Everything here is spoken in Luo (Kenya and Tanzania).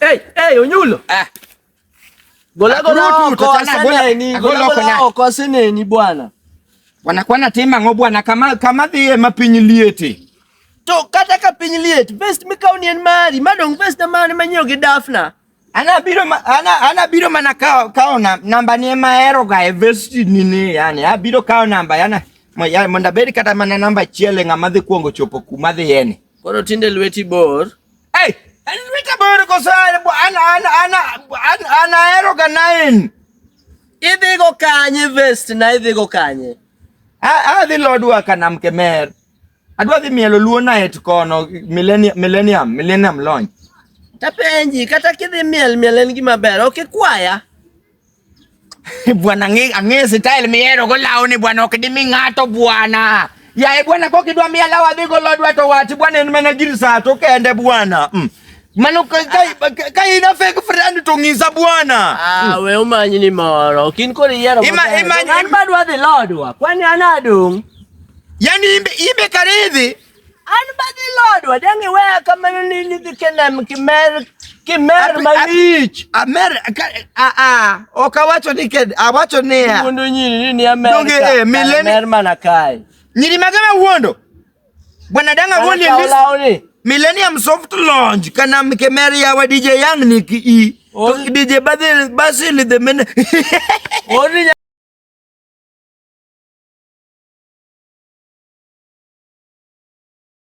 Hey, Onyulo. Gola oko seneni bwana. Wanakuwa na tema ngo bwana kama dhiye mapiny lieti. To kata ka piny lieti, vest mikauni en mari, madong vest na mane manyiew gi dafna. Ana biro mana kao namba ni mahero ga e vest ni yani. Abiro kao namba yana monda bedi kata mana namba chiele ngama dhi kuongo chopo kuma dhi yene. Koro tinde lweti bor. Hey, lweti bor ko sa ana hero ga 9. Idhi go kanye vest na idhi go kanye. Adhi Lodwar kanam kemer. Adwa dhi mielo luo night kono millennium launch. Tapenji kata kidhi miel en gima ber, ok kwaya. Bwana ang'e style miero go lawni bwana ok dimi ng'ato bwana. Ya bwana ko kidwa miela wadhi go Lodwar to wach bwana en mana gir sa to kende bwana. Mano kai ina fake friend to ngisa bwana. We umanyi ni moro. Kin kori yero. An badwa dhi Lodwar. Kwani anadung. Yani imbe karidhi. An badhi Lodwar. Dengi wea kama nini dikendem kimer malich. Oka wacho niked. Awacho niya. Mundu nyiri ni Amerika. Mer manakai. Nyiri magama uondo. Bwana danga wondi list. Millennium soft launch kana mkemeri ya wa DJ Young Nick DJ Basil the men.